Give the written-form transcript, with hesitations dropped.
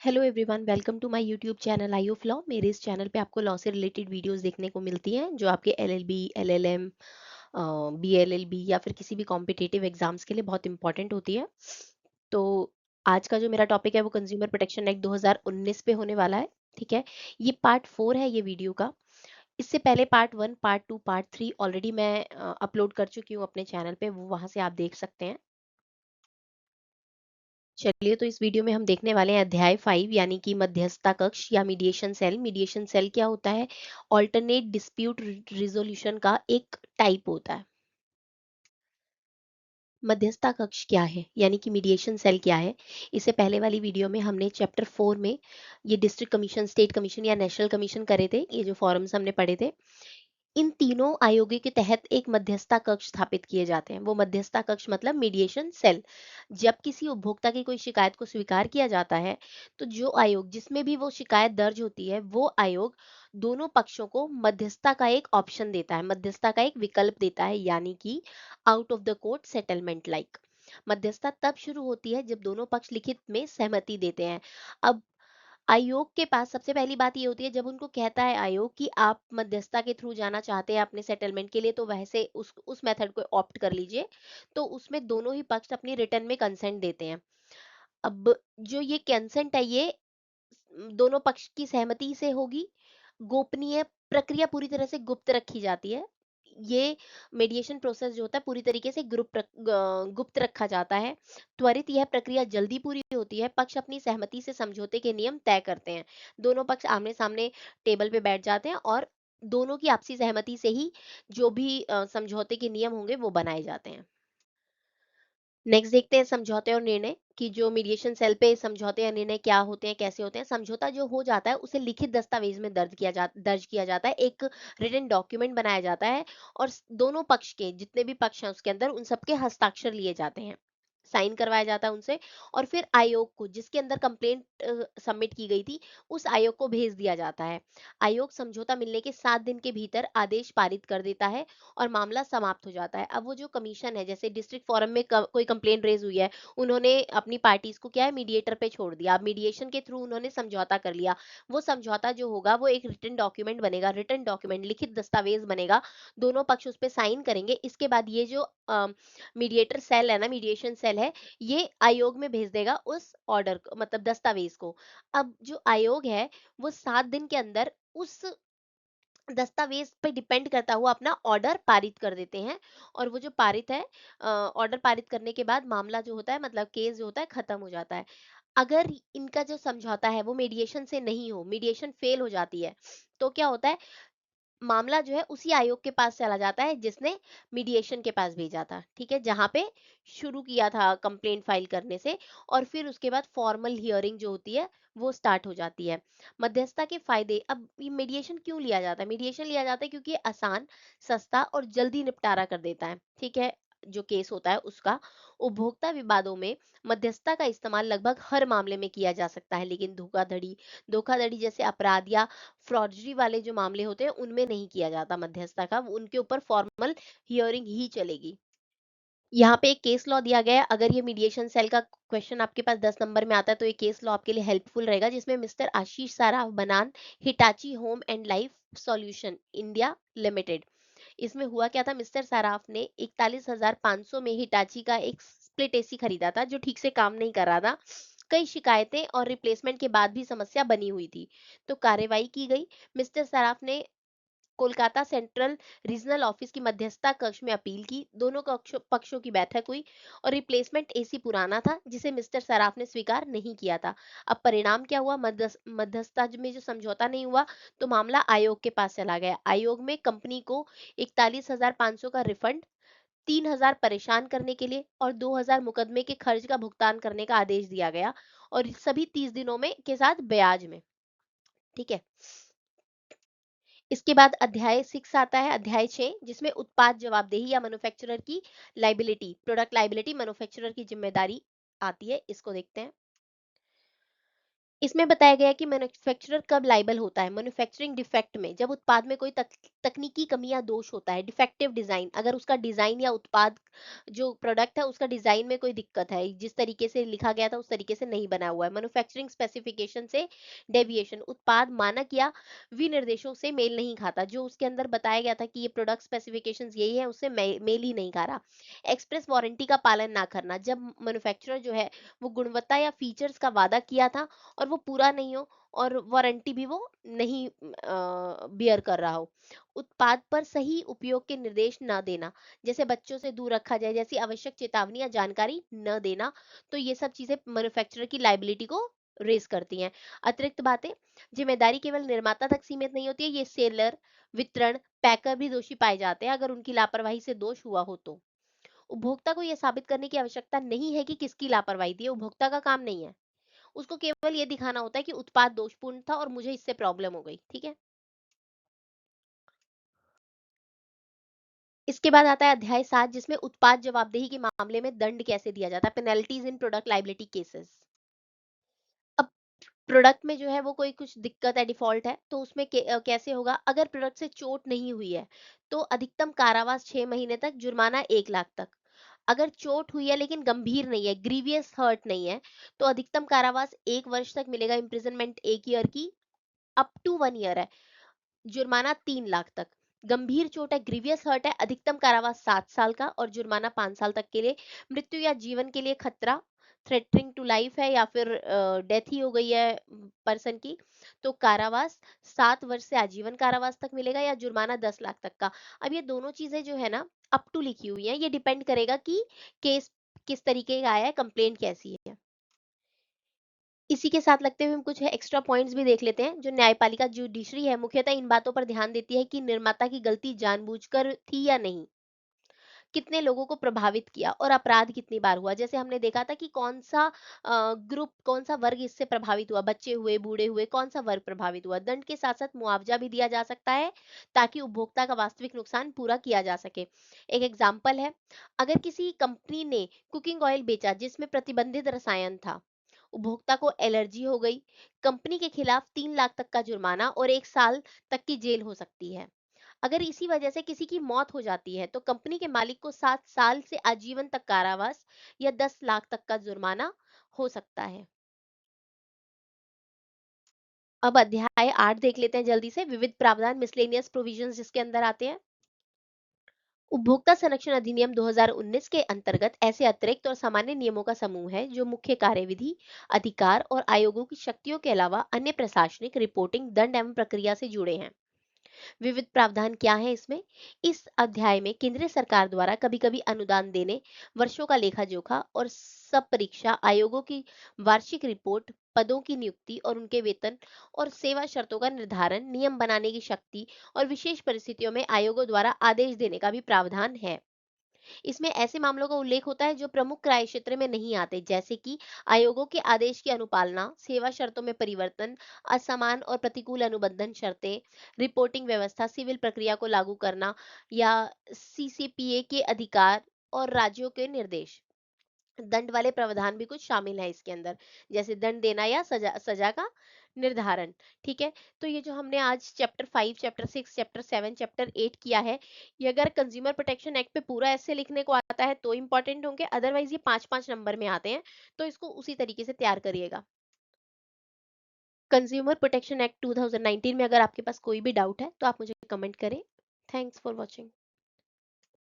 Hello everyone, welcome to my YouTube channel Eye of Law. मेरे इस channel पे आपको लॉ से रिलेटेड वीडियोस देखने को मिलती हैं जो आपके एलएलबी, एलएलएम, बीएलएलबी या फिर किसी भी कॉम्पिटिटिव एग्जाम्स के लिए बहुत इंपॉर्टेंट होती है। तो आज का जो मेरा टॉपिक है वो कंज्यूमर प्रोटेक्शन एक्ट 2019 पे होने वाला है। ठीक है, ये पार्ट 4 है ये वीडियो का। इससे पहले पार्ट 1, पार्ट 2, पार्ट 3 ऑलरेडी मैं अपलोड कर चुकी हूँ अपने चैनल पे, वो वहां से आप देख सकते हैं। चलिए, तो इस वीडियो में हम देखने वाले हैं अध्याय 5 यानी कि मध्यस्थता कक्ष या मीडिएशन सेल। मीडिएशन सेल क्या होता है? ऑल्टरनेट डिस्प्यूट रिजोल्यूशन का एक टाइप होता है। मध्यस्थता कक्ष क्या है यानी कि मीडिएशन सेल क्या है? इससे पहले वाली वीडियो में हमने चैप्टर 4 में ये डिस्ट्रिक्ट कमीशन, स्टेट कमीशन या नेशनल कमीशन करे थे। ये जो फॉरम्स हमने पढ़े थे, इन तीनों आयोगों के तहत एक मध्यस्थता कक्ष स्थापित किए जाते हैं। वो मध्यस्थता कक्ष मतलब मीडिएशन सेल। जब किसी उपभोक्ता की कोई शिकायत को स्वीकार किया जाता है, तो जो आयोग जिसमें भी वो शिकायत दर्ज होती है, वो आयोग दोनों पक्षों को मध्यस्थता का एक ऑप्शन देता है, मध्यस्थता का एक विकल्प देता है, यानी कि out of the court settlement like. मध्यस्थता तब शुरू होती है जब दोनों पक्ष लिखित में सहमति देते हैं। अब आयोग के पास सबसे पहली बात ये होती है, जब उनको कहता है आयोग कि आप मध्यस्थता के थ्रू जाना चाहते हैं अपने सेटलमेंट के लिए, तो वैसे उस मेथड को ऑप्ट कर लीजिए। तो उसमें दोनों ही पक्ष अपनी रिटर्न में कंसेंट देते हैं। अब जो ये कंसेंट है, ये दोनों पक्ष की सहमति से होगी। गोपनीय प्रक्रिया पूरी तरह से गुप्त रखी जाती है। ये मीडिएशन प्रोसेस जो होता है पूरी तरीके से गुप्त रखा जाता है। त्वरित यह प्रक्रिया जल्दी पूरी होती है। पक्ष अपनी सहमति से समझौते के नियम तय करते हैं। दोनों पक्ष आमने सामने टेबल पे बैठ जाते हैं और दोनों की आपसी सहमति से ही जो भी समझौते के नियम होंगे वो बनाए जाते हैं। नेक्स्ट देखते हैं समझौते और निर्णय कि जो मीडिएशन सेल पे समझौते या निर्णय क्या होते हैं, कैसे होते हैं। समझौता जो हो जाता है उसे लिखित दस्तावेज में दर्ज किया जाता है, एक रिटन डॉक्यूमेंट बनाया जाता है और दोनों पक्ष के जितने भी पक्ष हैं उसके अंदर उन सबके हस्ताक्षर लिए जाते हैं, साइन करवाया जाता है उनसे। और फिर आयोग को, जिसके अंदर कंप्लेंट सबमिट की गई थी, उस आयोग को भेज दिया जाता है। आयोग समझौता मिलने के 7 दिन के भीतर आदेश पारित कर देता है और मामला समाप्त हो जाता है। अब वो जो कमीशन है, जैसे डिस्ट्रिक्ट फोरम में कोई कंप्लेंट रेज हुई है, उन्होंने अपनी पार्टीज को क्या है, मीडिएटर पे छोड़ दिया। अब मीडिएशन के थ्रू उन्होंने समझौता कर लिया। वो समझौता जो होगा वो एक रिटन डॉक्यूमेंट बनेगा, रिटन डॉक्यूमेंट लिखित दस्तावेज बनेगा। दोनों पक्ष उस पर साइन करेंगे। इसके बाद ये जो मीडिएटर सेल है ना, मीडिएशन सेल है, ये आयोग में भेज देगा उस ऑर्डर को, मतलब दस्तावेज को। अब जो आयोग है वो 7 दिन के अंदर उस दस्तावेज पे डिपेंड करता हुआ अपना ऑर्डर पारित कर देते हैं। और वो जो पारित है, ऑर्डर पारित करने के बाद मामला जो होता है, मतलब केस जो होता है, खत्म हो जाता है। अगर इनका जो समझौता है वो मीडिएशन से नहीं हो, मीडिएशन फेल हो जाती है, तो क्या होता है, मामला जो है उसी आयोग के पास चला जाता है जिसने मीडिएशन के पास भेजा था। ठीक है, जहां पे शुरू किया था कंप्लेंट फाइल करने से। और फिर उसके बाद फॉर्मल हियरिंग जो होती है वो स्टार्ट हो जाती है। मध्यस्थता के फायदे। अब ये मीडिएशन क्यों लिया जाता है? मीडिएशन लिया जाता है क्योंकि ये आसान, सस्ता और जल्दी निपटारा कर देता है। ठीक है, जो केस होता है उसका। उपभोक्ता विवादों में मध्यस्थता का इस्तेमाल लगभग हर मामले में किया जा सकता है, लेकिन धोखाधड़ी धोखाधड़ी जैसे अपराध या फ्रॉडरी वाले जो मामले होते हैं उनमें नहीं किया जाता मध्यस्थता का। उनके ऊपर फॉर्मल हियरिंग ही चलेगी। यहाँ पे एक केस लॉ दिया गया है। अगर ये मीडिएशन सेल का क्वेश्चन आपके पास 10 नंबर में आता है तो ये केस लॉ आपके लिए हेल्पफुल रहेगा, जिसमें मिस्टर आशीष साराफ बनाम Hitachi home and life solution India limited. इसमें हुआ क्या था, मिस्टर साराफ ने 41,500 में हिटाची का एक स्प्लिट एसी खरीदा था जो ठीक से काम नहीं कर रहा था। कई शिकायतें और रिप्लेसमेंट के बाद भी समस्या बनी हुई थी। तो कार्रवाई की गई। मिस्टर सराफ ने कोलकाता सेंट्रल रीजनल ऑफिस की मध्यस्थता कक्ष में अपील की। दोनों पक्षों की बैठक हुई और रिप्लेसमेंट एसी पुराना था जिसे मिस्टर सराफ ने स्वीकार नहीं किया था। अब परिणाम क्या हुआ, मध्यस्थता में जो समझौता नहीं हुआ, तो मामला आयोग के पास चला गया। आयोग में कंपनी को 41,500 का रिफंड, 3,000 परेशान करने के लिए और 2,000 मुकदमे के खर्च का भुगतान करने का आदेश दिया गया, और सभी 30 दिनों में के साथ ब्याज में। ठीक है, इसके बाद अध्याय 6 आता है, अध्याय 6, जिसमें उत्पाद जवाबदेही या मैन्युफैक्चरर की लाइबिलिटी, प्रोडक्ट लाइबिलिटी, मैन्युफैक्चरर की जिम्मेदारी आती है। इसको देखते हैं। इसमें बताया गया है कि मैन्युफैक्चरर कब लाइबल होता है। मैन्युफैक्चरिंग डिफेक्ट में, जब उत्पाद में कोई तकनीकी कमी या दोष होता है। डिफेक्टिव डिजाइन, अगर उसका डिजाइन या उत्पाद जो प्रोडक्ट है उसका डिजाइन में कोई दिक्कत है, जिस तरीके से लिखा गया था उस तरीके से नहीं बना हुआ है। मैन्युफैक्चरिंग स्पेसिफिकेशन से डेविएशन, उत्पाद मानक या विनिर्देशों से मेल नहीं खाता, जो उसके अंदर बताया गया था कि ये प्रोडक्ट स्पेसिफिकेशंस यही है, उससे मेल ही नहीं खा रहा। एक्सप्रेस वारंटी का पालन ना करना, जब मैन्युफैक्चरर जो है वो गुणवत्ता या फीचर्स का वादा किया था और वो पूरा नहीं हो, और वारंटी भी वो नहीं बियर कर रहा हो। उत्पाद पर सही उपयोग के निर्देश न देना, जैसे बच्चों से दूर रखा जाए जैसी आवश्यक चेतावनी या जानकारी न देना, तो ये सब चीजें मैन्युफैक्चरर की लाइबिलिटी को रेज करती हैं। अतिरिक्त बातें, जिम्मेदारी केवल निर्माता तक सीमित नहीं होती है, ये सेलर, वितरण, पैकर भी दोषी पाए जाते हैं अगर उनकी लापरवाही से दोष हुआ हो तो। उपभोक्ता को यह साबित करने की आवश्यकता नहीं है कि किसकी लापरवाही थी, ये उपभोक्ता का काम नहीं है। उसको केवल ये दिखाना होता है कि उत्पाद दोषपूर्ण था और मुझे इससे प्रॉब्लम हो गई। ठीक है। इसके बाद आता है अध्याय 7, जिसमें उत्पाद जवाबदेही के मामले में दंड कैसे दिया जाता है, पेनल्टीज इन प्रोडक्ट लाइबिलिटी केसेस। अब प्रोडक्ट में जो है वो कोई कुछ दिक्कत है, डिफॉल्ट है, तो उसमें कैसे होगा। अगर प्रोडक्ट से चोट नहीं हुई है तो अधिकतम कारावास 6 महीने तक, जुर्माना 1 लाख तक। अगर चोट हुई है लेकिन गंभीर नहीं है, ग्रीवियस हर्ट नहीं है, तो अधिकतम कारावास 1 वर्ष तक मिलेगा, इम्प्रिजनमेंट 1 ईयर की अप टू 1 ईयर है, जुर्माना 3 लाख तक। गंभीर चोट है, ग्रीवियस हर्ट है, अधिकतम कारावास 7 साल का और जुर्माना 5 साल तक के लिए। मृत्यु या जीवन के लिए खतरा, थ्रेटनिंग टू लाइफ है, या फिर डेथ ही हो गई है पर्सन की, तो कारावास 7 वर्ष से आजीवन कारावास तक मिलेगा, या जुर्माना 10 लाख तक का। अब ये दोनों चीजें जो है ना अप टू लिखी हुई है, ये डिपेंड करेगा कि केस किस तरीके का आया है, कंप्लेंट कैसी है। इसी के साथ लगते हुए हम कुछ एक्स्ट्रा पॉइंट्स भी देख लेते हैं। जो न्यायपालिका जुडिशरी है मुख्यतः इन बातों पर ध्यान देती है कि निर्माता की गलती जानबूझकर थी या नहीं, कितने लोगों को प्रभावित किया और अपराध कितनी बार हुआ। जैसे हमने देखा था कि कौन सा ग्रुप, कौन सा वर्ग इससे प्रभावित हुआ, बच्चे हुए, बूढ़े हुए, कौन सा वर्ग प्रभावित हुआ। दंड के साथ साथ मुआवजा भी दिया जा सकता है ताकि उपभोक्ता का वास्तविक नुकसान पूरा किया जा सके। एक एग्जाम्पल है, अगर किसी कंपनी ने कुकिंग ऑयल बेचा जिसमें प्रतिबंधित रसायन था, उपभोक्ता को एलर्जी हो गई, कंपनी के खिलाफ 3 लाख तक का जुर्माना और 1 साल तक की जेल हो सकती है। अगर इसी वजह से किसी की मौत हो जाती है तो कंपनी के मालिक को 7 साल से आजीवन तक कारावास या 10 लाख तक का जुर्माना हो सकता है। अब अध्याय 8 देख लेते हैं जल्दी से, विविध प्रावधान, मिसलेनियस प्रोविजंस जिसके अंदर आते हैं। उपभोक्ता संरक्षण अधिनियम 2019 के अंतर्गत ऐसे अतिरिक्त और सामान्य नियमों का समूह है जो मुख्य कार्यविधि, अधिकार और आयोगों की शक्तियों के अलावा अन्य प्रशासनिक, रिपोर्टिंग, दंड एवं प्रक्रिया से जुड़े हैं। विविध प्रावधान क्या है इसमें। इस अध्याय में केंद्र सरकार द्वारा कभी कभी अनुदान देने, वर्षों का लेखा जोखा और सब परीक्षा, आयोगों की वार्षिक रिपोर्ट, पदों की नियुक्ति और उनके वेतन और सेवा शर्तों का निर्धारण, नियम बनाने की शक्ति और विशेष परिस्थितियों में आयोगों द्वारा आदेश देने का भी प्रावधान है। इसमें ऐसे मामलों का उल्लेख होता है जो प्रमुख क्राय क्षेत्र में नहीं आते, जैसे कि आयोगों के आदेश की अनुपालना, सेवा शर्तों में परिवर्तन, असमान और प्रतिकूल अनुबंधन शर्तें, रिपोर्टिंग व्यवस्था, सिविल प्रक्रिया को लागू करना, या सीसीपीए के अधिकार और राज्यों के निर्देश। दंड वाले प्रावधान भी कुछ शामिल है इसके अंदर, जैसे दंड देना या सजा सजा का निर्धारण। ठीक है। तो ये जो हमने आज चैप्टर 5, चैप्टर 6, चैप्टर 7, चैप्टर 8 किया है, ये अगर कंज्यूमर प्रोटेक्शन एक्ट पे पूरा ऐसे लिखने को आता है तो इम्पोर्टेंट होंगे, अदरवाइज ये 5-5 नंबर में आते हैं, तो इसको उसी तरीके से तैयार करिएगा। कंज्यूमर प्रोटेक्शन एक्ट 2019 में अगर आपके पास कोई भी डाउट है तो आप मुझे कमेंट करें। Thanks for watching.